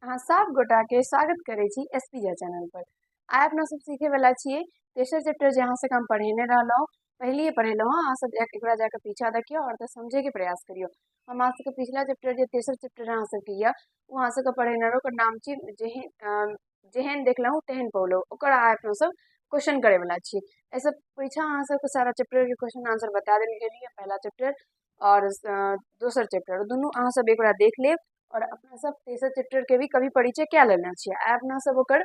अहाँ सब गोटा के स्वागत करे छी एसपीजे चैनल पर। आइ अपना सब सीखे वाला छियै तेसर चैप्टर जे अहाँ सब हम पढ़ेने रहलहुँ, पहले पढ़ेलहुँ हँ। अहाँ सब एकरा जाके पीछा देखियो और समझे के प्रयास करियो। हम अहाँ सबके पिछला चैप्टर जे तेसर चैप्टर अहाँ सबके यऽ वो अहाँ सबके पढ़ेने रहौ, ओकर नाम छी जेहन देखलहुँ तेहन पौलहुँ। ओकर आइ अपना सब क्वेश्चन करे वाला छियै। ऐसे पीछा अहाँ सबके सारा चैप्टर के क्वेश्चन आंसर बता देल गेल है, पहला चैप्टर और दोसर चैप्टर दुनू अहाँ सब एक बार देख लेब। और अपना सब तेसर चैप्टर के भी कभी परिचय क्या लेना चाहिए, आइ अपना सब ओकर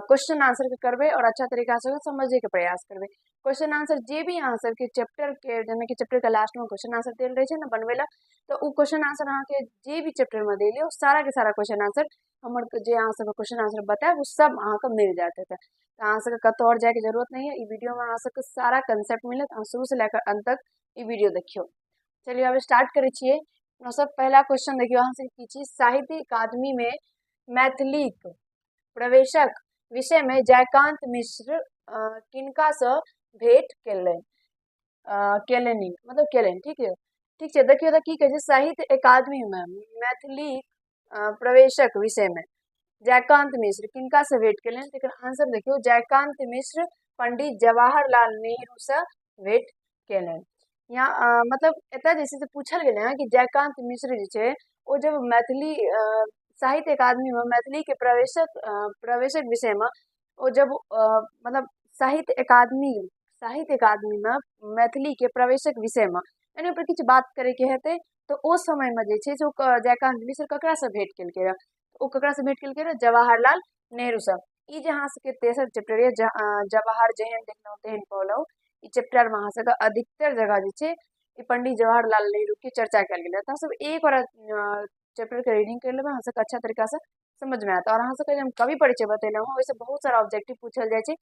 क्वेश्चन आंसर के करबे और अच्छा तरीका से समझे के प्रयास करबे। क्वेश्चन आंसर जे भी अहाँ सबके चैप्टर के जेना कि चैप्टर के लास्ट में क्वेश्चन आंसर देल रहे छै ना बनवे ला, तो उ क्वेश्चन आंसर अहाँ के जे भी चैप्टर में देले हो सारा के सारा क्वेश्चन आंसर हमर जे अहाँ सब क्वेश्चन आंसर बताए वो सब अहाँ के मिल जाते थे। तो अहाँ सबके कतौ और जाए के जरूरत नहीं है, ई वीडियो में अहाँ सबके सारा कंसेप्ट मिलत। अहाँ शुरू से लेकर अंत तक ई वीडियो देखियो। चलिए अब स्टार्ट करे छिए। सब पहला क्वेश्चन देखियो अहाँ से की छी, साहित्य अकादमी में मैथिलीक प्रवेशक विषय में जयकांत मिश्र किनका से भेंट केलनि मतलब केलनि, ठीक है। ठीक है, देखियो तो की कहे छै, साहित्य अकादमी में मैथिली प्रवेशक विषय में जयकांत मिश्र किनका से भेंट केलनि, तेकर आंसर देखियो जयकांत मिश्र पंडित जवाहरलाल नेहरू से भेंट केलनि। यहाँ मतलब एतय जैसे पूछल गेलै हँ कि जयकांत मिश्र जे छै ओ जब मैथिली साहित्य अकादमी में मैथिली के प्रवेशक विषय में ओ जब मतलब साहित्य अकादमी में मैथिली के प्रवेशक विषय में यानी पर किछु बात करे के हेतै, तो ओ समय में जे छै से जयकांत मिश्र ककरा से भेंट केलकै रह, ओ ककरा से भेंट केलकै रह, जवाहरलाल नेहरू से। ई जे अहाँ सबके तेसर चैप्टर ये जवाहर जेहन देखलहुँ तेहन पौलहुँ, ई चैप्टर में अहाँ सबके अधिकतर जगह जे छै ई पंडित जवाहरलाल नेहरू की चर्चा कल गेल है। तो सब एक बार चैप्टर के रीडिंग कर लेबै, अहाँ सबके अच्छा तरीका से समझ में आता। और अहाँ सबके हम कवि परिचय बतेलहुँ हँ, वैसे बहुत सारा ऑब्जेक्टिव पूछल जाए छै,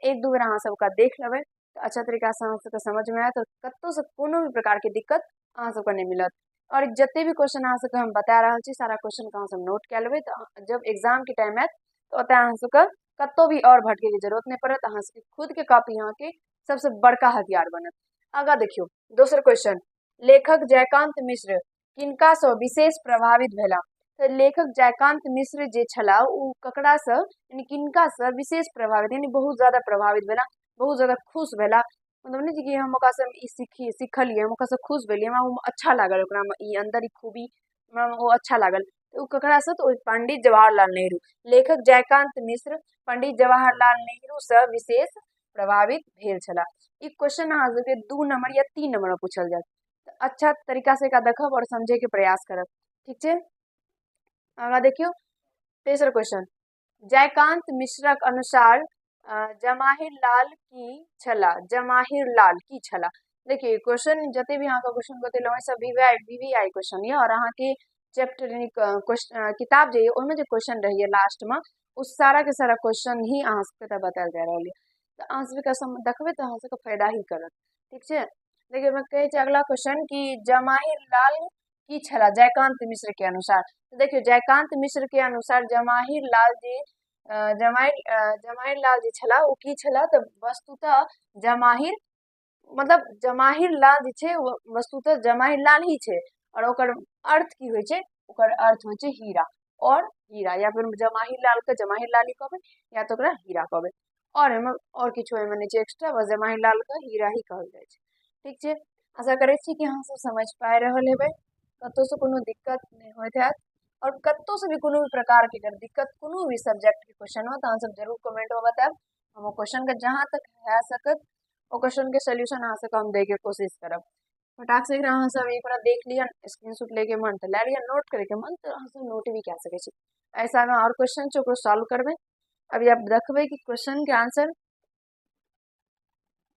एक दू बेर अहाँ सबका देख लेबै तो अच्छा तरीका से अहाँ सबके समझ में आयत। कतौ से कोनो भी प्रकार के दिक्कत अहाँ सबके नहीं मिलत। और जते भी क्वेश्चन अहाँ सबके हम बता रहल छी सारा क्वेश्चन के अहाँ सब नोट कए लेबै, तो जब एग्जाम के टाइम आयत तो ओतय अहाँ सबके कतौ भी और भटके के जरूरत नहीं पड़त। अहाँ सबके खुद के कॉपी यहाँ के सबसे बड़का हथियार बनत। आगा देखियो दोसर क्वेश्चन, लेखक जयकांत मिश्र किनका से विशेष प्रभावित भेला। तो लेखक जयकांत मिश्र जे छला उ ककरा से यानी किनका से विशेष प्रभावित यानी बहुत ज्यादा प्रभावित भेला, बहुत ज्यादा खुश भेला। मतलब नहीं कि हम ओकरा से ई सीखलिए, हम ओकरा से खुश भेलिए, हमरा उ अच्छा लागल, ओकरा में ई अंदर ई खूबी हमरा वो अच्छा लागल। तो उ ककरा से, तो पंडित जवाहरलाल नेहरू। लेखक जयकांत मिश्र पंडित जवाहरलाल नेहरू से विशेष प्रभावित भेल छला। ई क्वेश्चन अहाँ सबके 2 नंबर या 3 नंबर में पूछल जात, अच्छा तरीका से एकरा देखब और समझे के प्रयास करब, ठीक छै। आगा देखियो तेसर क्वेश्चन, जयकांत मिश्रक अनुसार जमाहिर लाल की छला, जमाहिर लाल की छला। देखिए क्वेश्चन जते भी अहाँ का क्वेश्चन बतेलहुँ सब वीवीआई क्वेश्चन ये, और अहाँ के चैप्टर यानी किताब जे ओहिमे जे क्वेश्चन रहिए लास्ट में उस सारा के सारा क्वेश्चन ही अहाँ सबके बतायल जा रहल है। तो अहाँ सबके देखबै तो अहाँ सबके फायदा ही करत, ठीक छै। देखिए मैं कहे छै अगला क्वेश्चन कि जमाहिर लाल की छला जयकांत मिश्र के अनुसार। तो देखियो जयकांत मिश्र के अनुसार जमाहिर लाल जी जमाहिर लाल जे छला ओ की छला, तो वस्तुतः जमाहिर मतलब जमाहिर लाल जे छै वस्तुतः जमाहिर लाल ही छै। और ओकर अर्थ की होय छै, ओकर अर्थ होय छै हीरा और हीरा, या फिर जमाहिर लाल के जमाहिर लाल ही कहबै या तो ओकरा हीरा कहबै। और एमे और किछो एमे नहीं छै एक्स्ट्रा, बस जमाहिर लाल के हीरा ही कहल जाय छै, ठीक छै। आशा करै छी कि अहाँ सब समझ पाए रहल हेबै, कतौ से कोनो दिक्कत नहीं होइत हैत। और कतौ से भी कोनो भी प्रकार के अगर दिक्कत कोनो भी सब्जेक्ट के क्वेश्चन हो तो अहाँ सब जरूर कमेंट में बताएब। हम क्वेश्चन के जहाँ तक है सकत ओ क्वेश्चन के सोल्यूशन अहाँ सबके हम दे के कोशिश करब। फटाक से अहाँ सब एक बार देख लिया, स्क्रीनशॉट लेके मन तो ले लिया, नोट करे के मन तो अहाँ सब नोट भी कए सकै छी। ऐसा में और क्वेश्चन छै ओकरो सॉल्व करबै। अभी आप देखबै कि क्वेश्चन के आंसर,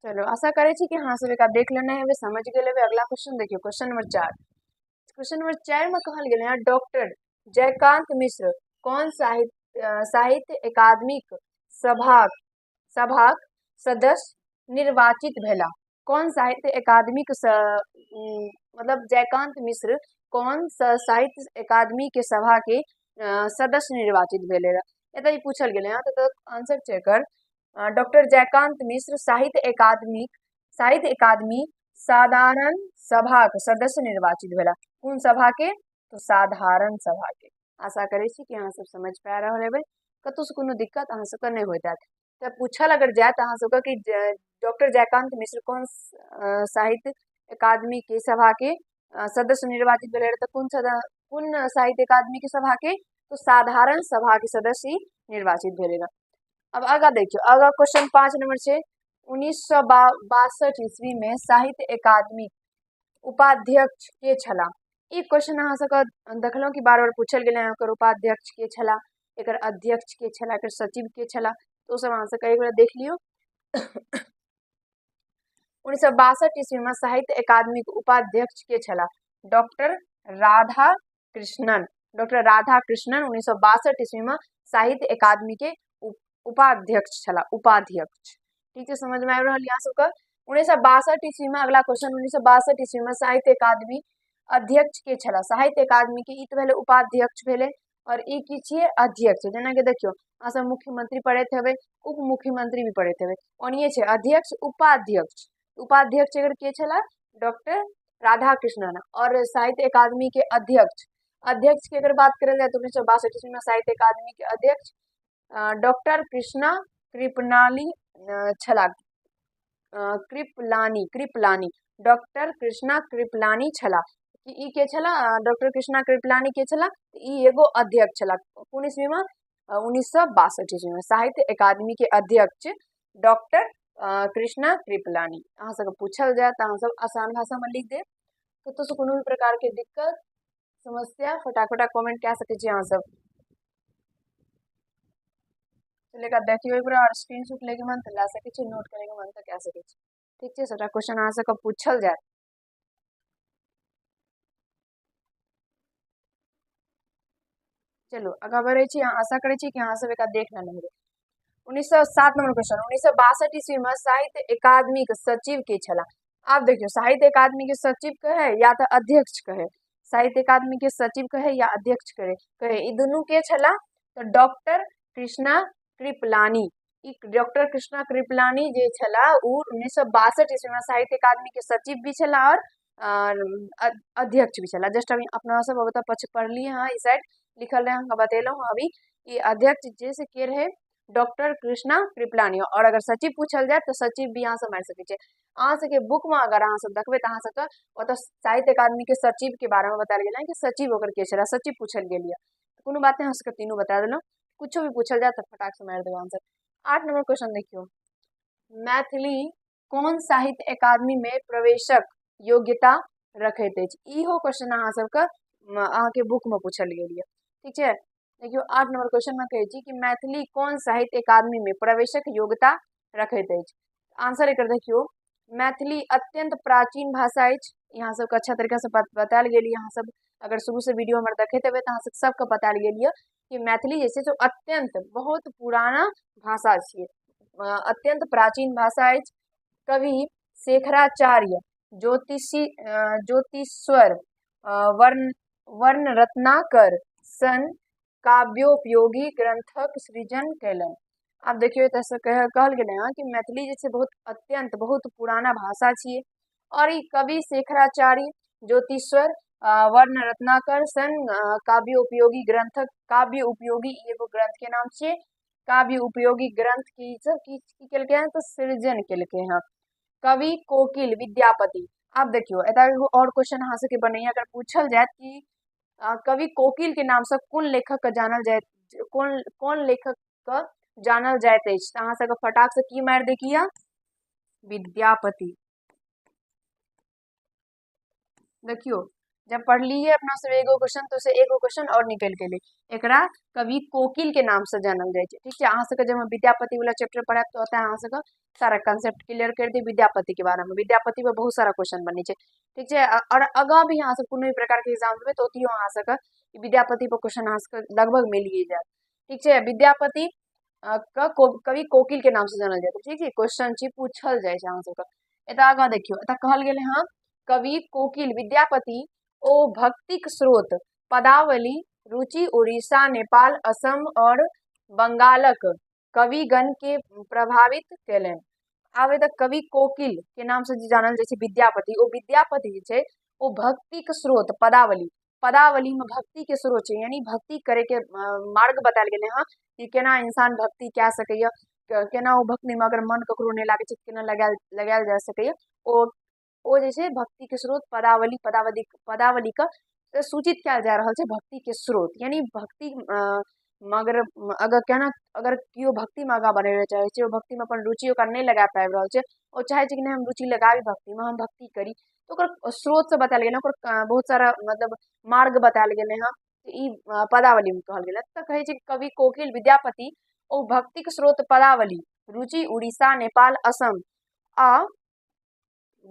चलो आशा करे छी कि अहाँ सब एक देख लेने हेबै, समझ गेल हेबै। अगला क्वेश्चन देखियो क्वेश्चन नंबर 4। क्वेश्चन नंबर 4 में कहल गेल है डॉक्टर जयकांत मिश्र कौन साहित्य अकादमिक सभाक सभाक सदस्य निर्वाचित भेला। कौन साहित्य अकादमिक मतलब जयकांत मिश्र कौन साहित्य अकादमी के सभा के सदस्य निर्वाचित भेले रह, एतय ई पूछल गेले हैं। तो आंसर छै एकर डॉक्टर जयकांत मिश्र साहित्य अकादमी साधारण सभा के सदस्य निर्वाचित भेला। कौन सभा के, तो साधारण सभा के। आशा करे छी कि अहाँ सब समझ पा रहल हेबै, कतौ से कोनो दिक्कत अहाँ सबके नहीं होइत हैत। तऽ पूछल अगर जाय तऽ अहाँ सबके कि डॉक्टर जयकांत मिश्र कौन साहित्य अकादमी के सभा के सदस्य निर्वाचित भेल रहे, कोन साहित्य अकादमी के सभा के, तो साधारण सभा के सदस्य ही निर्वाचित भेल रहे। अब आगा देखियो, आगा क्वेश्चन 5 नंबर छै 1962 ईस्वी में साहित्य अकादमी उपाध्यक्ष के छला। ई क्वेश्चन अहाँ सबके देखलहुँ कि बार बार पूछल गेलै, एकर उपाध्यक्ष के छला, एकर अध्यक्ष के छला, एकर सचिव के छला, तो सब अहाँ सबके एक बार देख लियो। 1962 ईस्वी में साहित्य अकादमी के उपाध्यक्ष के छला डॉक्टर राधा कृष्णन। डॉक्टर राधा कृष्णन 1962 ईस्वी में साहित्य अकादमी के उपाध्यक्ष छला, उपाध्यक्ष। ठीक है, समझ में आ रहा है यहाँ सबके। 1962 ईस्वी में अगला क्वेश्चन, 1962 ईस्वी में साहित्य अकादमी अध्यक्ष के छला। साहित्य अकादमी के ई तो भेले उपाध्यक्ष भेले, और ई की छिए अध्यक्ष। जेना कि देखियो अहाँ सब मुख्यमंत्री पढ़ैत हेबै, उप मुख्यमंत्री भी पढ़ैत हेबै, ओनिये छै अध्यक्ष उपाध्यक्ष। उपाध्यक्ष अगर के छला डॉक्टर राधा कृष्णन, और साहित्य अकादमी के अध्यक्ष, अध्यक्ष की अगर बात करल जाए तो 1962 ईस्वी में साहित्य अकादमी के अध्यक्ष डॉक्टर कृष्णा कृपलानी छला, कृपलानी डॉक्टर कृष्णा कृपलानी छला। ई के छला डॉक्टर कृष्णा कृपलानी के छला, ई एगो अध्यक्ष छला। कौन ईस्वी में 1962 ईस्वी में साहित्य अकादमी के अध्यक्ष डॉक्टर कृष्णा कृपलानी। अहाँ सबके पूछल जाए तो अहाँ सब आसान भाषा में लिख दे, तो से कोनो भी प्रकार के दिक्कत समस्या फटाफट कमेंट कह सके छी अहाँ सब। लेकर देखियो एक बार, और स्क्रीनशॉट लेके मन तो ला सके छी, नोट करे के मन तो कह सके छी। ठीक है, सबटा क्वेश्चन अहाँ सबके पूछल जाए। चलो आगे बढ़े छी, आशा करे छी कि अहाँ सब एक देख लेने हेबै। 1907 नंबर क्वेश्चन, 1962 ईस्वी में साहित्य अकादमी के सचिव के छला। आप देखियो साहित्य अकादमी के सचिव कहे या तो अध्यक्ष कहे, साहित्य अकादमी के सचिव कहे या अध्यक्ष कहे ई दुनू के छला, तो डॉक्टर कृष्णा कृपलानी। डॉक्टर कृष्णा कृपलानी जे छला उ 1962 ईस्वी में साहित्य अकादमी के सचिव भी छला और अध्यक्ष भी छला। जस्ट अभी अपना सब बता पढ़ लिए हाँ, इस साइड लिखल रहे हम बतेलो अभी, ये अध्यक्ष जैसे के रहे डॉक्टर कृष्णा कृपलानी, और अगर सचिव पूछल जाए तो सचिव भी यहाँ से मार सके। अहाँ सबके बुक में अगर अहाँ सब देखबे तो अहाँ सबके ओतऽ साहित्य अकादमी के सचिव के बारे में बतायल गेल है कि सचिव ओकर के छला, सचिव पूछल गेल है। कोनो बात नहीं, अहाँ सबके तीनों बता देलो, कुछो भी पूछल जाए तो फटाक से मार देबो आंसर। 8 नंबर क्वेश्चन देखियो, मैथिली कौन साहित्य अकादमी में प्रवेशक योग्यता रखैत अछि। इहो क्वेश्चन अहाँ सबके अहाँ के बुक में पूछल गेल है। ठीक है, देखियो 8 नंबर क्वेश्चन में कहे छी कि मैथिली कौन साहित्य अकादमी में प्रवेशक योग्यता रखैत अछि। आंसर एकर देखियो, मैथिली अत्यंत प्राचीन भाषा अछि। यहाँ सबके अच्छा तरीका से बतायल गेल, यहाँ सब अगर शुरू से वीडियो हमारे देखते हेबै तो अहाँ सबके बतायल गेल है कि मैथिली जैसे जो अत्यंत बहुत पुराना भाषा छिए, अत्यंत प्राचीन भाषा अछि। कवि शेखराचार्य ज्योतिश्वर वर्ण रत्नाकर सन काव्योपयोगी ग्रंथक सृजन कैलन। अब देखियो तैसे कहल गेले हैं कि मैथिली जैसे बहुत अत्यंत बहुत पुराना भाषा छिए, और ई कवि शेखराचार्य ज्योतिश्वर वर्ण रत्नाकर सन काव्य उपयोगी ग्रंथक, काव्य उपयोगी एगो ग्रंथ के नाम छिए, काव्य उपयोगी ग्रंथ की केलके हैं तो सृजन केलके हैं कवि कोकिल विद्यापति। अब देखियो एता एगो और क्वेश्चन अहाँ सबके बनैया अगर पूछल जाए कि कवि कोकिल के नाम से कौन लेखक के जानल जाए, कौन लेखक के जानल जाइत अछि, अहाँ सबके फटाक से की मार दे किया विद्यापति। देखियो जब पढ़ लिए अपना सब एगो क्वेश्चन तो से एगो क्वेश्चन और निकल गेले, एकरा कवि कोकिल के नाम से जानल जाए छै। ठीक है, अहाँ सबके जब हम विद्यापति वाला चैप्टर पढ़ाब तो ओतय अहाँ सबके सारा कंसेप्ट क्लियर कर दी विद्यापति के बारे में। विद्यापति पर बहुत सारा क्वेश्चन बनी छै। ठीक है, और आगा भी अहाँ सब कोनो भी प्रकार के एग्जाम देबे तो ओतियो अहाँ सबके विद्यापति पर क्वेश्चन अहाँ सबके लगभग मिलिए जाए। ठीक है, विद्यापति कवि कोकिल के नाम से जानल जाए। ठीक है, क्वेश्चन छी पूछल जाए छै अहाँ सबके। एता आगा देखियो, एता कहल गेले हाँ कवि कोकिल विद्यापति ओ भक्तिक स्रोत पदावली रुचि उड़ीसा नेपाल असम और बंगालक कविगण के प्रभावित कैलन। आब तक कवि कोकिल के नाम से जानल जाए छै विद्यापति, ओ विद्यापति जे छै ओ भक्तिक स्रोत पदावली पदावली में भक्ति के स्रोत छै, यानी भक्ति करे के मार्ग बतायल गेलै हँ कि केना इंसान भक्ति कए सकैया, केना ओ भक्ति में अगर मन ककरो नहीं लागे छै केना लगायल जा सकैया। ओ जे छै भक्ति के स्रोत पदावली के सूचित कयल जा रहल छै भक्ति के स्रोत, यानी भक्ति अगर अगर केना अगर कियो भक्ति में आगाँ बढ़े चाहे छै, ओ भक्ति में अपन रुचि ओकरा नहीं लगा पाबि रहल छै, ओ चाहे छै कि नहीं हम रुचि लगाबी भक्ति में, हम भक्ति करी, तो ओकर स्रोत से बतायल गेलै, ओकर बहुत सारा मतलब मार्ग बतायल गेलै हँ। ई पदावली में कहल गेलै। तऽ कहै छै कि कवि कोकिल विद्यापति ओ भक्तिक स्रोत पदावली रुचि उड़ीसा, नेपाल, असम आ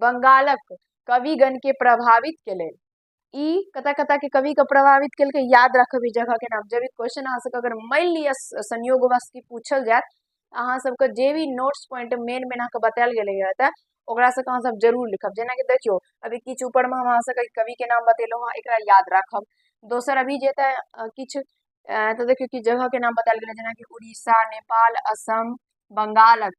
बंगालक कविगण के प्रभावित केलै। ई कतऽ कतऽ के कवि के प्रभावित केलकै, याद रखब ई जगह के नाम। जब ई क्वेश्चन अहाँ सबके अगर मान लिअ संयोगवश की पूछल जायत, अहाँ सबके जे भी नोट्स पॉइंट मेन अहाँके बतायल गेलै एतऽ, ओकरा सबके अहाँ सब जरूर लिखब। जेना कि देखियो अभी किछु ऊपर में हम अहाँ सबके कवि के नाम बतेलहुँ हँ, एकरा याद राखब। दोसर अभी जे किछु तो देखियो कि जगह के नाम बतायल गेलै, जेना कि उड़ीसा, नेपाल, असम, बंगालक।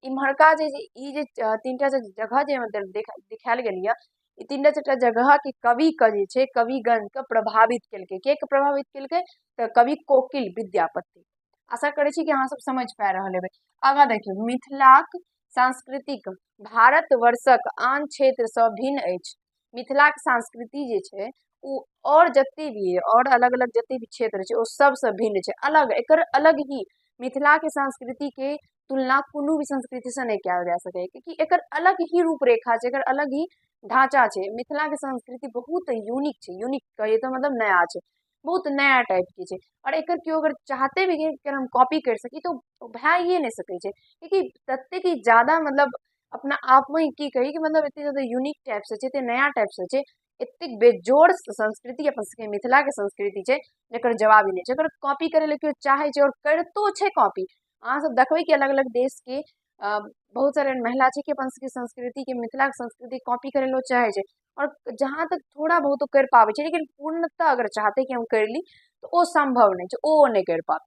इम्हरका जे ई जे तीनटा जगह जे दिखायल गेल यऽ, ई तीनटा चारिटा जगह के कवि के जे छै कविगण के प्रभावित केलकै। के प्रभावित केलकै? तऽ कवि कोकिल विद्यापति। आशा करै छी कि अहाँ सब समझ पा रहल हेबै। आगाँ देखियौ, मिथिलाक सांस्कृतिक भारतवर्षक आन क्षेत्र सँ भिन्न अछि। मिथिलाक संस्कृति जे छै ओ और जते भी और अलग अलग जते भी क्षेत्र छै ओ सबसे भिन्न छै, अलग, एकर अलग ही। मिथिला के संस्कृति के तुलना कोनो भी संस्कृति से नहीं कयल जा सकै, क्योंकि एकर अलग ही रूपरेखा छै, एकर अलग ही ढांचा छै। मिथिला के संस्कृति बहुत यूनिक छै, यूनिक कहिए तो मतलब नया छै, बहुत नया टाइप के छै। और एकर केओ अगर चाहते भी कि एकर हम कॉपी कर सकी तो भए नहीं सकै छै, क्योंकि ततेक ही ज्यादा मतलब अपना आप में की कही कि मतलब एते ज्यादा यूनिक टाइप से छै, एते नया टाइप से छै, एते बेजोड़ संस्कृति अपन सबके मिथिला के संस्कृति छै, जेकर जवाब ही नहीं छै। अगर कॉपी करे ले केओ चाहे छै और करतो छै कॉपी, अहाँ सब देखबै कि अलग अलग देश के बहुत सारे महिला छै कि अपन सबके संस्कृति के, मिथिला के संस्कृति कॉपी करे लो चाहे छै, और जहां तक थोड़ा बहुत कर पावे छै, लेकिन पूर्णतः अगर चाहते कि हम कर ली तो वो संभव नहीं छै, वो नहीं कर पाते।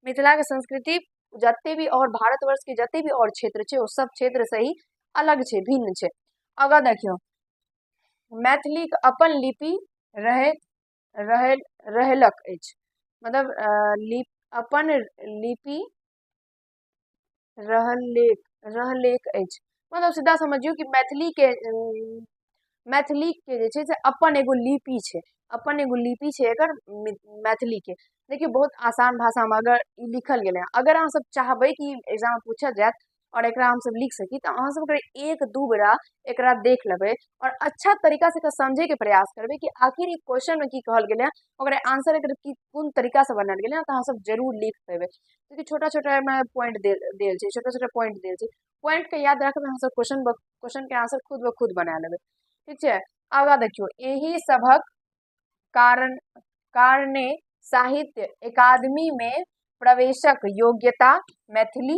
मिथिला के संस्कृति जते भी और भारतवर्ष के जते भी और क्षेत्र छै, वो सब क्षेत्र से ही अलग छै, भिन्न छै। आगाँ देखियो, मैथिली के अपन लिपि रहे रहेलक अछि, मतलब अपन लिपि रहलेक अछि, मतलब सीधा समझियो कि मैथिली के जे छै से अपन एगो लिपि छै, अपन एगो लिपि छै एकर मैथिली के। देखियो बहुत आसान भाषा में अगर ई लिखल गेलै, अगर अहाँ सब चाहबै कि एग्जाम में पूछल जायत और एकरा हम सब लिख सकी, तो अहाँ सब एक दू बेरा एकरा देख लेबै और अच्छा तरीका से समझे के प्रयास करबै कि आखिर ई क्वेश्चन में की कहल गेलै, ओकरा आंसर एकर कोन तरीका से बनायल गेलै, तो अहाँ सब जरूर लिख पेबै, क्योंकि छोटा छोटा में पॉइंट देल छै, छोटा छोटा पॉइंट देल छै। पॉइंट के याद रखबै, अहाँ सब क्वेश्चन के आंसर खुद ब खुद बना लेबै, ठीक छै। आगाँ देखियो, एही सभक कारणे साहित्य अकादमी में प्रवेशक योग्यता मैथिली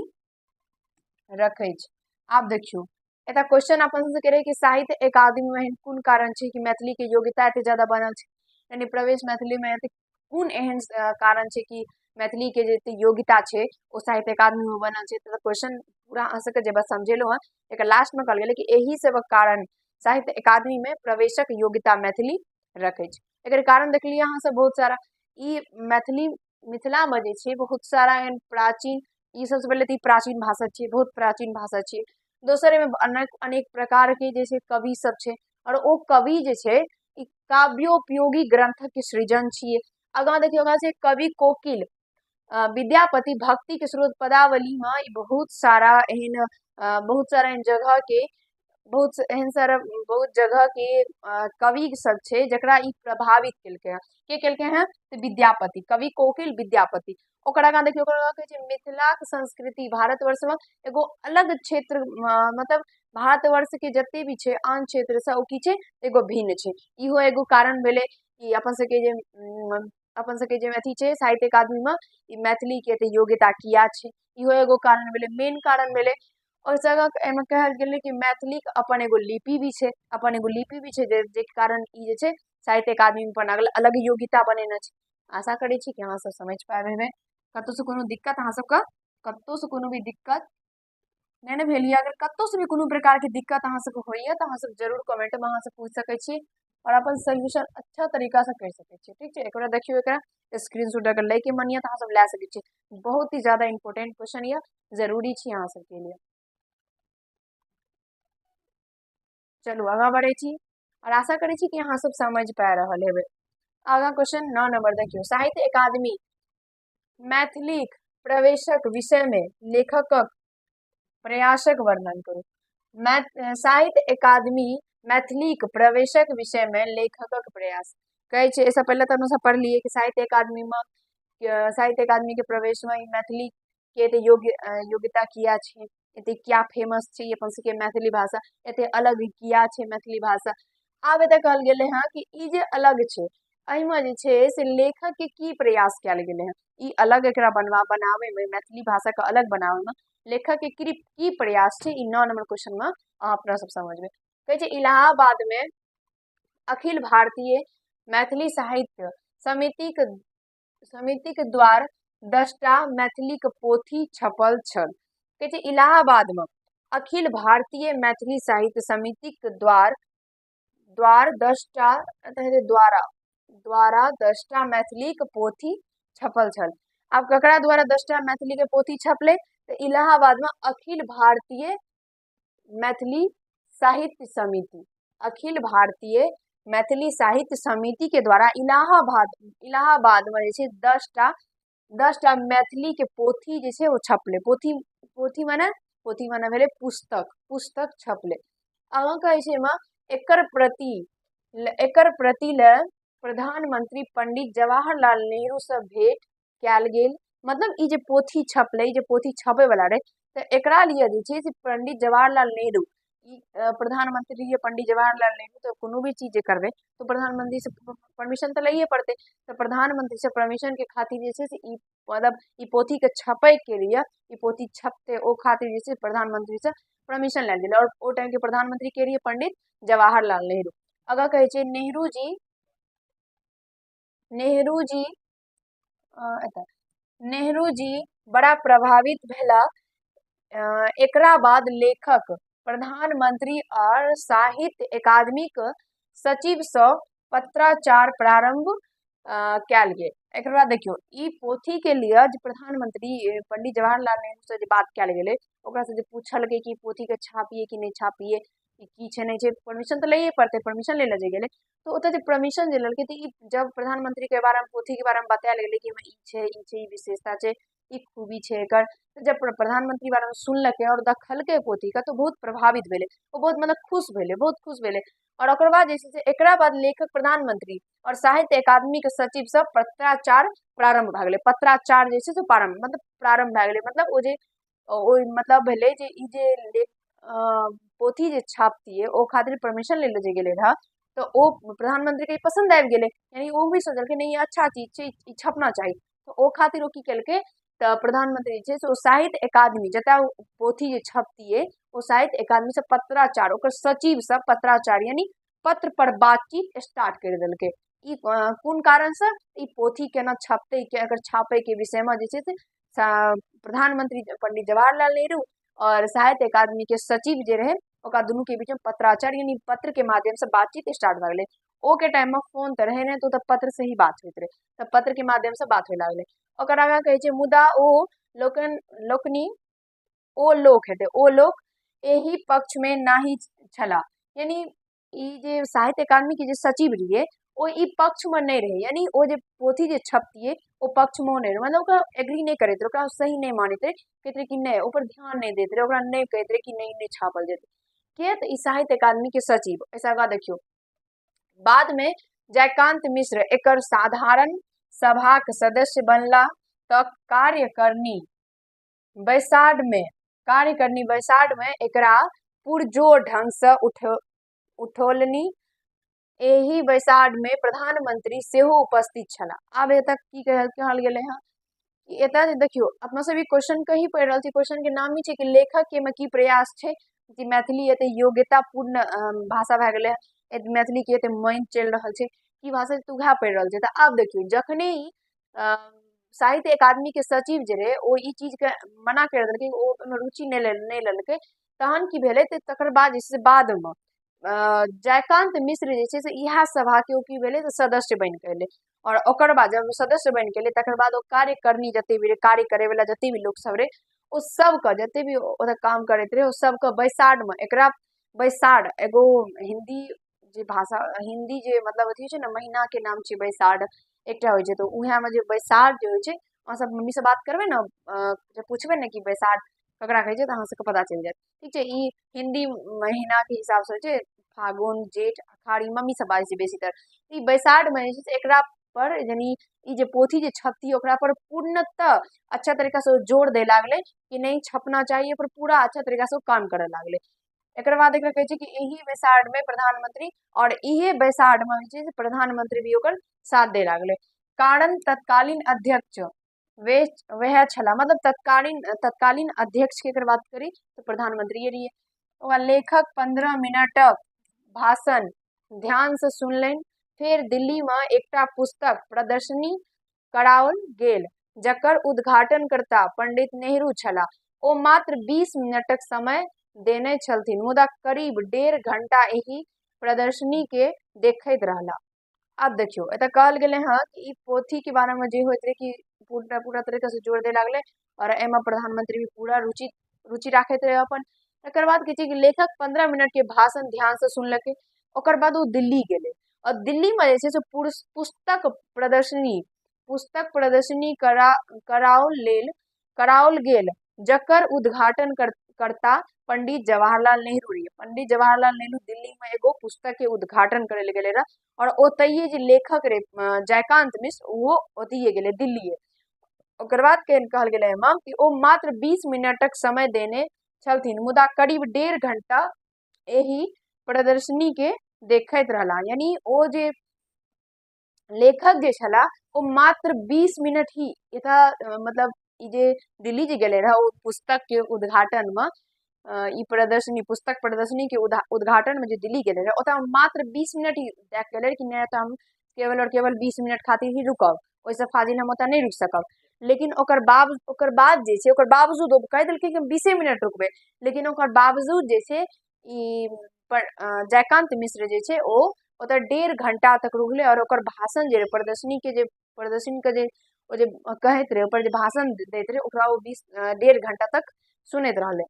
रखै छै। आब देखियो एटा क्वेश्चन अपन से करे कि साहित्य अकादमी में कोन कारण छै कि मैथिली के योग्यता एते ज्यादा बनल छै, यानी प्रवेश मैथिली में एते कोन एहन कारण छै कि मैथिली के जे योग्यता छै ओ साहित्य अकादमी में बनल छै। तो क्वेश्चन पूरा अहाँ सबके जे बस समझेलो हँ, एक लास्ट में कहल गेलै कि एही सब कारण साहित्य अकादमी में प्रवेशक योग्यता मैथिली रखै छै। एकर कारण देख लिया अहाँ सब बहुत सारा, ई मैथिली मिथिला में जे छै बहुत सारा एहन प्राचीन, ई सबसे पहले तो ई प्राचीन भाषा छै, बहुत प्राचीन भाषा छै। दोसर एहिमे अनेक प्रकार के जे छै कवि सब छै, और ओ कवि जे छै ई काव्योपयोगी ग्रंथक के सृजन छियै। आगाँ देखियो, आगाँ छै कवि कोकिल विद्यापति भक्ति के स्रोत पदावली में ई बहुत सारा एहन जगह के बहुत जगह के कवि सब छै जकरा ई प्रभावित केलकै हैं। के केलकै हैं? तऽ विद्यापति, कवि कोकिल विद्यापति। ओकर आगाँ देखियो, ओकर आगाँ कहै छै मिथिलाक संस्कृति भारतवर्ष में एगो अलग क्षेत्र, मतलब भारतवर्ष के जते भी छै आन क्षेत्र से ओ की छै एगो भिन्न छै। इहो एगो कारण भेलै कि अपन सबके जे अथी छै साहित्य अकादमी में ई मैथिली के एते योग्यता किया छै, इहो एगो कारण भेलै, मेन कारण भेलै। और जगह एहिमे कहल गेलै कि मैथिली के अपन एगो लिपि भी छै, जे कारण ई जे छै साहित्य अकादमी में अपन अलग योग्यता बनेने छै। आशा करै छी कि अहाँ सब समझ पाबि हेबै। कतौ से कोनो दिक्कत अहाँ सबके, कतौ से कोनो भी दिक्कत नहीं भेल, अगर कतौ से भी कोनो प्रकार के दिक्कत अहाँ सबके होइए तो अहाँ सब जरूर कमेंट में अहाँ सब पूछ सकै छी। और अपन सोल्यूशन अच्छा तरीका से कर सके छी। ठीक है, एक बार देखियो, एकरा स्क्रीनशॉट अगर लेके मन या तो अहाँ सब ले सके छी। बहुत ही ज्यादा इंपोर्टेंट क्वेश्चन या जरूरी छी अहाँ सबके लिए। चलू आगा बढ़े छी और आशा करे छी कि अहाँ सब समझ पा रहल हेबे। आगा क्वेश्चन 9 नंबर देखियो, साहित्य अकादमी मैथिलीक प्रवेशक विषय में लेखकक प्रयासक वर्णन करू। साहित्य अकादमी मैथिलीक प्रवेशक विषय में लेखकक प्रयास कहे छै। ऐसा पहले तो हम पढ़ लिए कि साहित्य अकादमी में साहित्य अकादमी के प्रवेश में मैथिली के एते योग्यता किया छै, एते क्या फेमस छै अपन सबके मैथिली भाषा, एते अलग किया छै मैथिली भाषा। आब एते कहल गेले हैं कि ई जे अलग छै एहिमे जे छै से लेखक के की प्रयास कयल गेले हैं, ई अलग एकरा बनावे में, मैथिली भाषा के अलग बनावे में लेखक के की प्रयास छै, ई 9 नंबर क्वेश्चन में अहाँ अपना सब समझबे। कहे छै इलाहाबाद में अखिल भारतीय मैथिली साहित्य समितिक द्वार 10टा मैथिलीक पोथी छपल छल। कहे छै इलाहाबाद में अखिल भारतीय मैथिली साहित्य समितिक द्वारा 10टा मैथिलीक पोथी छपल छल। आब ककरा द्वारा 10टा मैथिली के पोथी छपले, तो इलाहाबाद में अखिल भारतीय मैथिली साहित्य समिति, अखिल भारतीय मैथिली साहित्य समिति के द्वारा इलाहाबाद में जे 10टा मैथिली के पोथी जे छै वो छपले। पोथी माने भेले पुस्तक छपले। आगा कहे छै में एकर प्रति ल प्रधानमंत्री पंडित जवाहरलाल नेहरू से भेंट कयल गेल। मतलब ई जे पोथी छपले, जे पोथी छपे वाला रहे, तो एकरा लिए जे छै से पंडित जवाहरलाल नेहरू, प्रधानमंत्री ये पंडित जवाहरलाल नेहरू, तो कोनो भी चीज करबे तो प्रधानमंत्री से परमिशन तो लइए पड़ते। तो प्रधानमंत्री से परमिशन के खातिर जे छै से मतलब ई पोथी के छपे के लिए, ई पोथी छपते ओ खातिर जे छै प्रधानमंत्री से परमिशन लेल गेल। और ओ टाइम के प्रधानमंत्री के लिए पंडित जवाहरलाल नेहरू। अगर कहे छै नेहरू जी बड़ा प्रभावित भेला। एकरा बाद लेखक प्रधानमंत्री और साहित्य अकादमी के सचिव से पत्राचार प्रारंभ कयल गेल। एक बाद देखियो ई पोथी के लिए जे प्रधानमंत्री पंडित जवाहरलाल नेहरू से जे बात कयल गेले, ओकरा से जे पूछल गए कि पोथी के छापिए कि नहीं छापिए, की छै नहीं छै, परमिशन तो लइए पड़ते, परमिशन ले जे गेले। तो ओते जे परमिशन जे ललके, जब प्रधानमंत्री के बारे में पोथी के बारे में बतायल गेले कि ई छै ई विशेषता छै, ई खूबी छै एकर, तो जब प्रधानमंत्री बारे में सुनलके और देखलके पोथी का, तो बहुत प्रभावित भेले, वो बहुत मतलब बहुत खुश भेले। और ओकर बाद जे छै एकरा बाद लेखक प्रधानमंत्री और साहित्य अकादमी के सचिव से पत्राचार प्रारंभ भ गेले। पत्राचार जे छै से प्रारंभ भ गेले, मतलब ओ जे मतलब भेले जे ई जे पोथी जे छापतिए ओ खातिर परमिशन ले जे गेले रहा, तो ओ प्रधानमंत्री के पसंद आबि गेले, यानी वो भी सोचलके नहीं ये अच्छा चीज छै, ई छपना चाहिए। तो ओ खातिर ओ की केलके, तो प्रधानमंत्री छै से साहित्य अकादमी जतऽ पोथी जे छपतिए ओ साहित्य अकादमी से पत्राचार, ओकर सचिव से पत्राचार यानी पत्र पर बातचीत स्टार्ट कर देलके। ई कोन कारण से, ई पोथी केना छपते, अगर छापे के विषय में जे छै से प्रधानमंत्री पंडित जवाहरलाल नेहरू और साहित्य अकादमी के सचिव जे रहे, ओकरा दुनू के बीच में पत्राचार यानी पत्र के माध्यम से बातचीत स्टार्ट भ गेले। ओ के टाइम में फोन तो रहे नहीं, तो पत्र से ही बात होते रहे, तब पत्र के माध्यम से बात होए लागले। ओकर आगा कहे छै मुदा ओ लोक एही पक्ष में नाही छला, यानी ई जे साहित्य अकादमी के जे सचिव रहिए ओ ई पक्ष में नहीं रहे, यानी ओ जे पोथी जे छपतिए ओ पक्ष में नहीं रहे, मतलब ओकरा एग्री नहीं करते रहे, ओकरा सही नहीं मानते रहे, कहते रहे कि नहीं, ऊपर ध्यान नहीं देते रहे, ओकरा नहीं कहते रहे कि नहीं छापल जेते के, तो ई साहित्य अकादमी के सचिव। ऐसा आगा देखियो बाद में जयकांत मिश्र एकर साधारण सभा के सदस्य बनला, तक बैसाड़ में एकरा पुरजोर ढंग से उठौलनी। एही बैसाड़ में प्रधानमंत्री सेहो उपस्थित छला। आब एतक की कहल गेले हैं कि एता देखियो अपना सब क्वेश्चन के ही पढ़ रहल छी, क्वेश्चन के नाम ही छै कि लेखक के में की प्रयास छै कि मैथिली एते योग्यता पूर्ण भाषा भए गेले, मैथिली के एते मांग चल रहल छै की भाषा, तू उहे पढ़ रहल छै। तो आब देखियो जखने साहित्य अकादमी के सचिव जे रहे ओ ई चीज के मना कर देलकै, ओ रुचि नहीं लेलकै, तहन की भेले, तकर बाद बाद में जयकांत मिश्र जे छै से इएह सभा के ओ की भेलै तऽ सदस्य बनि के एलै। और ओकर बाद जब सदस्य बनि के एलै तकर बाद ओ कार्यकर्णी जते भी रहे, कार्य करे वाला जते भी लोग सब रहे, ओ सबके जते भी ओतऽ काम करैत रहे, ओ सबके बैसार में एकरा बैसार एगो हिंदी जे भाषा हिंदी जे मतलब अथी छै ने, महीना के नाम छै बैसार एकटा होइ छै, तो उहे में जे बैसार जे होइ छै, अहाँ सब मम्मी से बात करबै ने, जब पूछबै ने कि बैसार ककरा कहै छै तऽ अहाँ सबके पता चलि जायत। ठीक छै, ई हिंदी महीना के हिसाब से होइ छै, फागुन जेठ अखाढ़ ई मम्मी सब बाजै छै बेसीतर। ई बैसार में जे छै से एकरा पर यानी ई जे पोथी जे छपती ओकरा पर पूर्णतः अच्छा तरीका से जोर दे लागले कि नहीं छपना चाहिए, पर पूरा अच्छा तरीका से काम करे लागले। एकर बाद एकरा कहै छै कि एही बैसार में प्रधानमंत्री और इहे बैसार में जे छै से प्रधानमंत्री भी ओकर साथ दे लागले। कारण तत्कालीन अध्यक्ष वे वह छला, मतलब तत्कालीन अध्यक्ष के अगर बात करी तो प्रधानमंत्री ये रहिए। ओकर लेखक 15 मिनटक भाषण ध्यान से सुनलनि, फिर दिल्ली में एकटा पुस्तक प्रदर्शनी कराओल गेल जकर उद्घाटनकर्ता पंडित नेहरू छलाह। ओ मात्र 20 मिनटक समय देने छलथिन, मुदा करीब 1.5 घंटा एही प्रदर्शनी के देखैत रहला। अब देखियो एतऽ कहल गेले हैं कि ई पोथी के बारे में जे होइत रहे कि पूरा पूरा तरीका से जोर दे लागले, और एमे प्रधानमंत्री भी पूरा रुचि रुचि राखैत रहे अपन। एकर बाद कहै छै कि लेखक 15 मिनट के भाषण ध्यान से सुनलकै, ओकर बाद ओ दिल्ली गेले, और दिल्ली में जे छै से पुस्तक प्रदर्शनी कराओल गेल जकर उद्घाटन करता पंडित जवाहरलाल नेहरू रहिए। पंडित जवाहरलाल नेहरू दिल्ली में एगो पुस्तक के उद्घाटन करे ले गेले रहे, और ओतइये जे लेखक रे जयकांत मिश्र वो ओतइये गेले दिल्ली। ओकर बाद कहल गेले एमा कि ओ मात्र 20 मिनटक समय देने छलथिन, मुदा करीब 1.5 घंटा एही प्रदर्शनी के देखैत रहला। यानी ओ जे लेखक जे छला ओ मात्र 20 मिनट ही एता मतलब ई जे दिल्ली जे गेले रहा ओ पुस्तक के उद्घाटन में, ई प्रदर्शनी पुस्तक प्रदर्शनी के उद्घाटन में जे दिल्ली गेले रहे ओता मात्र 20 मिनट ही देख गेले कि नहीं तो हम केवल और केवल 20 मिनट खातिर ही रुकब, ओइसे फाजिल हम ओता नहीं रुक सकब। लेकिन ओकर बाद जे छै ओकर बावजूद ओ कह देलकै कि हम 20 मिनट रुकबे, लेकिन ओकर बावजूद जे छै ई जयकांत मिश्र जे छै ओ ओतऽ 1.5 घंटा तक रुकले, और ओकर भाषण जे प्रदर्शनी के जे ओ जे कहैत रहे ऊपर जे भाषण दैत रहे ओकरा ओ 1.5 घंटा तक सुनैत रहले।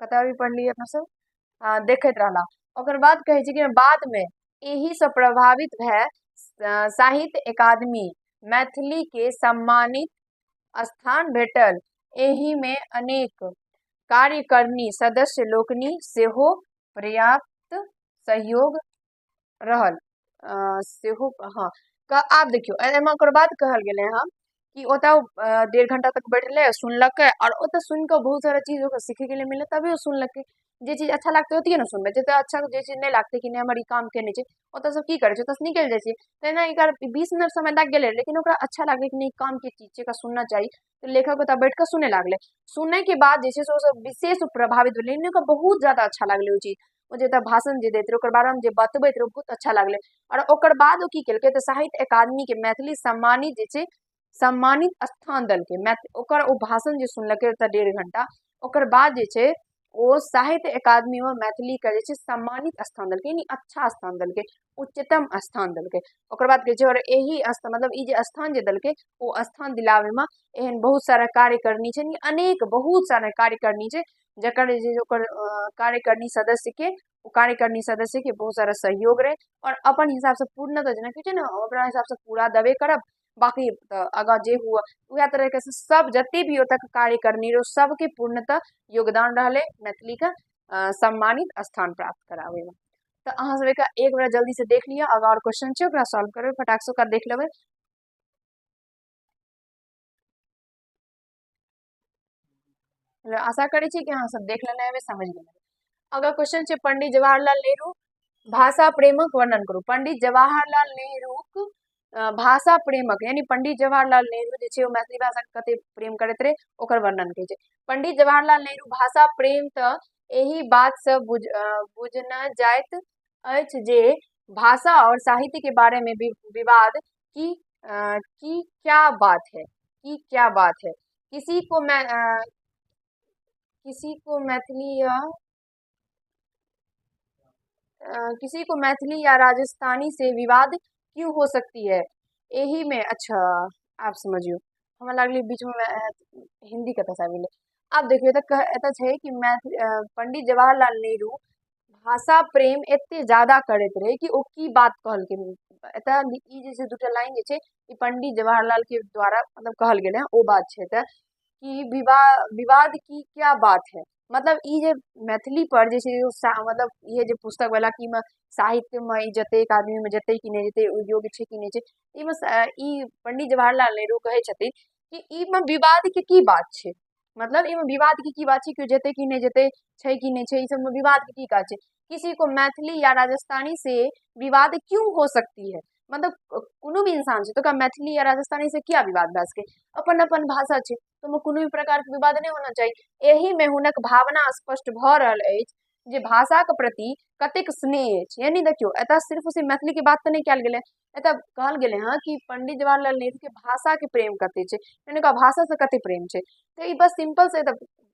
कतऽ भी पढ़लियै अपना सब, देखैत रहला। ओकर बाद कहै छै कि बाद में एही से प्रभावित भए साहित्य अकादमी मैथिली के सम्मानित स्थान भेटल। एही में अनेक कार्यकारिणी सदस्य लोकनि सेहो पर्याप्त सहयोग रहल सेहो। हाँ आब देखियो एमे ओकर बाद कहल गेले हैं कि ओतऽ 1.5 घंटा तक बैठले सुनलकै, और ओतऽ सुन के बहुत सारा चीज ओकरा सीखे के लिए मिले, तभी वो सुनलकै। जे चीज अच्छा लगते ओतिये ने सुनबे, जते अच्छा जे चीज नहीं लगते कि नहीं हमर ई काम केने छै ओतऽ सब की करे छै, ओतऽ से निकल जाय छै। तेना एकर 20 मिनट समय लग गेले, लेकिन ओकरा अच्छा लागले कि नहीं काम के चीज छै एकरा सुनना चाहिए, तो लेखक ओतऽ बैठ के सुने लागले। सुने के बाद जे छै से ओ सब विशेष प्रभावित भेलै, इनका बहुत ज्यादा अच्छा लागले ओ चीज, ओ जे भाषण जे देत रहे ओकर बारे में जे बतबैत रहे बहुत अच्छा लागले। और ओकर बाद ओ की केलकै तऽ साहित्य अकादमी के मैथिली सम्मानित जे छै सम्मानित स्थान देलकै। ओकर ओ भाषण जे सुनलकै ओतऽ 1.5 घंटा, ओकर बाद जे छै ओ साहित्य अकादमी में मैथिली के जे छै सम्मानित स्थान देलकै, यानी अच्छा स्थान देलकै, उच्चतम स्थान देलकै। ओकर बाद कहै छै और एही मतलब ई जे स्थान जे देलकै ओ स्थान दिलावे में एहन बहुत सारा कार्यकारिणी छै, यानी अनेक बहुत सारा कार्यकारिणी छै जकर जे ओकर कार्यकारिणी सदस्य के बहुत सारा सहयोग रहे, और अपन हिसाब से पूर्णतः जेना कहै छै ने ओकरा हिसाब से पूरा देबे करब, बाकी आगा जे हुआ उहे तरह के सब जते भी ओतऽ कार्यकारिणी रहे सबके पूर्णतः योगदान रहले मैथिली का सम्मानित स्थान प्राप्त करावे में। तो अहाँ सब एक बार जल्दी से देख लिया, अगर और क्वेश्चन छै ओकरा सॉल्व करबे फटाक से ओकरा देख लेबै। आशा करै छी कि अहाँ सब देख लेने हेबै, समझ गेल हेबै। अगर क्वेश्चन छै पंडित जवाहरलाल नेहरू भाषा प्रेमक वर्णन करू। पंडित जवाहरलाल नेहरू भाषा प्रेमक यानी पंडित जवाहरलाल नेहरू जे छै ओ मैथिली भाषा के कते प्रेम करैत रहे ओकर वर्णन करै छै। पंडित जवाहरलाल नेहरू भाषा प्रेम तऽ एही बात से बुझना जाइत अछि जे भाषा और साहित्य के बारे में विवाद की क्या बात है, की क्या बात है। किसी को मैथिली या किसी को मैथिली या राजस्थानी से विवाद क्यों हो सकती है, यही में अच्छा आप समझियो। हमरा लागली बीच में हिंदी कतऽ से आबि गेलै। आब देखियो एतऽ छै कि पंडित जवाहरलाल नेहरू भाषा प्रेम एते ज्यादा करैत रहे कि ओ की बात कहलखिन। एतऽ ई जे छै दूटा लाइन जे छै ई पंडित जवाहरलाल के द्वारा मतलब कहल गेलै हँ, ओ बात छै एतऽ कि विवाद की क्या बात है। मतलब ई जे मैथिली पर जे छै मतलब ये जे पुस्तक वाला कि साहित्य में ई जतेक आदमी में जते कि नहीं जते योग्य छै कि नहीं छै, ई पंडित जवाहरलाल नेहरू कहै छथिन कि ई में विवाद के की बात छै। मतलब इमे विवाद के की बात छै, क्यों जेते कि नहीं जेते छै कि नहीं छै, ई सब में विवाद के की काज छै। किसी को मैथिली या राजस्थानी से विवाद क्यों हो सकती है, मतलब कोनो भी इंसान छै तो मैथिली या राजस्थानी से क्या विवाद भए सके, अपन अपन भाषा छै तो कोनो भी प्रकार के विवाद नहीं होना चाहिए। एही में हुनक भावना स्पष्ट भ रहल अछि जे भाषा के प्रति कतेक स्नेह अछि। यानी देखियो एतऽ सिर्फ उसी मैथिली के बात तो नहीं कयल गेलै, एतऽ कहल गेलै हँ कि पंडित जवाहरलाल नेहरू के भाषा के प्रेम कते छै, यानी का भाषा से कते प्रेम छै। तो ई बस सिंपल से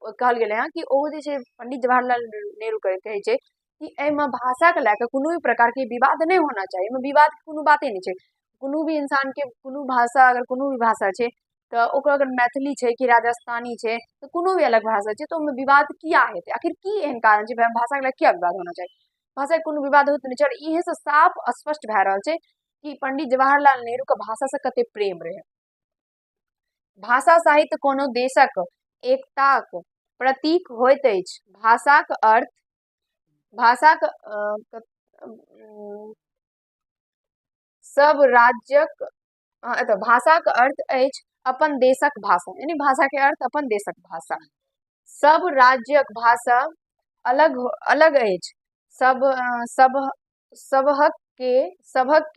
कहल गेलै हँ कि ओ जे छै पंडित जवाहरलाल नेहरू कहै छै कि एहिमे भाषा के लए कोनो भी प्रकार के विवाद नहीं होना चाहिए। एहिमे विवाद के कोनो बाते नहीं छै। कोनो भी इंसान के कोनो भाषा अगर कोनो भी भाषा छै तो ओकर अगर मैथिली छै कि राजस्थानी छै तो कोनो भी अलग भाषा छै तो ओहिमे विवाद किया हेतै, आखिर की एहन कारण छै भाषा के लए किया विवाद होना चाहिए। भाषा के कोनो विवाद होइत नहीं छै। और इहे से साफ स्पष्ट भए रहल छै कि पंडित जवाहरलाल नेहरू के भाषा से कते प्रेम रहे। भाषा साहित्य कोनो देशक एकताक प्रतीक होइत अछि। भाषाक अर्थ भाषाक सब राज्यक भाषाक अर्थ अछि अपन देशक भाषा, यानी भाषा के अर्थ अपन देशक भाषा। सब राज्यक भाषा अलग अलग अछि। सबहक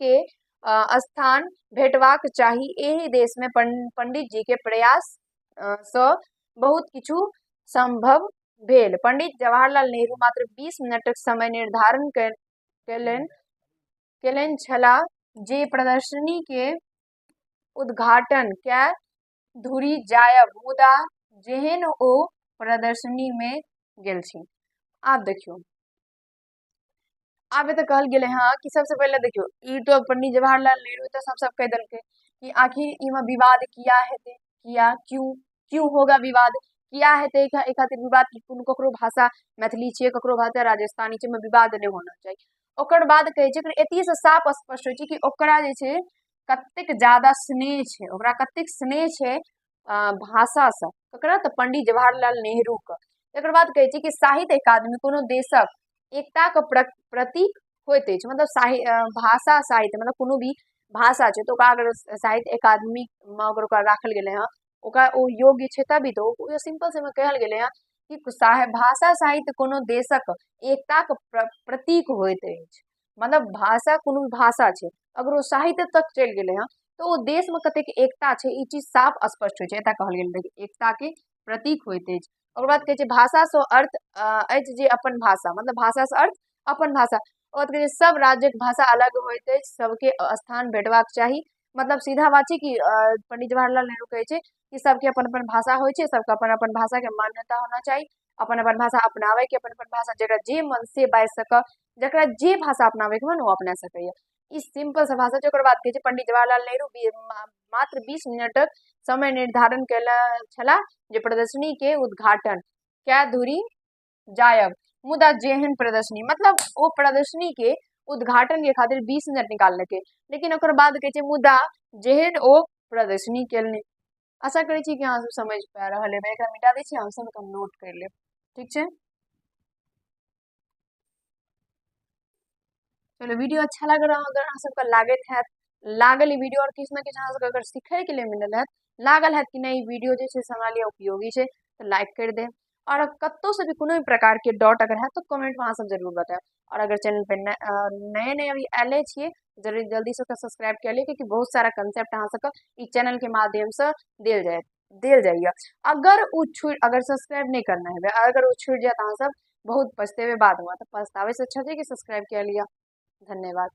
के स्थान भेटबाक चाही। एही देश में पंडित जी के प्रयास सँ बहुत किछु संभव भेल। पंडित जवाहरलाल नेहरू मात्र 20 मिनटक समय निर्धारण केलनि छलाह जे प्रदर्शनी के उद्घाटन कए धुरी जायब, मुदा जेहन ओ प्रदर्शनी में गेलखिन। आब देखियो आब एतऽ कहल गेलै हँ कि सबसे पहले देखियो ई तो पंडित जवाहरलाल नेहरू तो सब कह देलकै कि आखिर इमे विवाद किया हेतै, किया क्यों क्यों होगा विवाद, किया हेतै एहि खातिर विवाद कि कोनो ककरो भाषा मैथिली छै ककरो भाषा राजस्थानी छै, विवाद नहीं होना चाहिए। ओकर बाद कहै छै एती से साफ स्पष्ट होइ छै कि ओकरा जे छै कतेक ज्यादा स्नेह छै, ओकरा कतेक स्नेह छै भाषा से, ककरा तऽ पंडित जवाहरलाल नेहरू के। एकर बाद कहै छै कि साहित्य अकादमी कोनो देशक एकता के प्रतीक होइत अछि। मतलब भाषा साहित्य मतलब कोनो भी भाषा छै तो ओकरा अगर साहित्य अकादमी में अगर ओकरा राखल गेलै हँ ओकरा ओ योग्य छै तभी तो सिंपल से कहल गेलै हँ कि भाषा साहित्य कोनो देशक एकता के प्रतीक होइत अछि। मतलब भाषा कोनो भी भाषा छै अगर वो साहित्य तक चलि गेलै हँ तो वो देश में कतेक एकता छै ई चीज साफ स्पष्ट होइ छै। एतऽ कहल गेल एकता के प्रतीक होइत अछि। ओकर बाद कहै छै भाषा से अर्थ अछि जे अपन भाषा, मतलब भाषा से अर्थ अपन भाषा। और कहै छै सब राज्यक भाषा अलग होइत अछि, सबके स्थान भेटबाक चाही। मतलब सीधा बात छै कि पंडित जवाहरलाल नेहरू कहै छै कि सबके अपन अपन भाषा होइ छै, सबके अपन अपन भाषा के मान्यता होना चाहिए, अपन अपन भाषा अपनावे के, अपन अपन भाषा जकरा जे मन से बाजि सक, जकरा जे भाषा अपनावे के मन वो अपना सकैया। ई सिंपल सा भाषा छै। ओकर बाद कहै छै पंडित जवाहरलाल नेहरू मात्र 20 मिनटक समय निर्धारण कयले छलाह जे प्रदर्शनी के उद्घाटन कए धुरी जायब, मुदा जेहन प्रदर्शनी मतलब वो प्रदर्शनी के उद्घाटन के खातिर 20 मिनट निकाललकै, लेकिन ओकर बाद कहै छै मुदा जेहन ओ प्रदर्शनी केलनि। आशा करै छी कि अहाँ सब समझ पा रहल हेबै। एकरा मिटा दै छी, अहाँ सब नोट कर लेब, ठीक छै। चलो वीडियो अच्छा लग रहा अगर अहाँ सबके लागत हैत लागल ई वीडियो और किछु ना किछु अहाँ सबके अगर सीखै के लिए मिलल हैत, लागल हैत कि नहीं वीडियो जे छै से हमरा लिए उपयोगी छै तो लाइक कर दे। और कतौ से भी कोनो भी प्रकार के डाउट अगर है तो कमेंट में अहाँ सब जरूर बताएं। और अगर चैनल पे नए नए अभी आए छिए जल्दी जल्दी से सब्सक्राइब कर लिए, क्योंकि बहुत सारा कंसेप्ट अहाँ सबके ई चैनल के माध्यम से देल जाइए। अगर सब्सक्राइब नहीं करना है अगर वो छूट जाए तो अहाँ सब बहुत पछतेबे बाद हुआ, तो पछतावे से अच्छा है कि सब्सक्राइब कर लिया। धन्यवाद।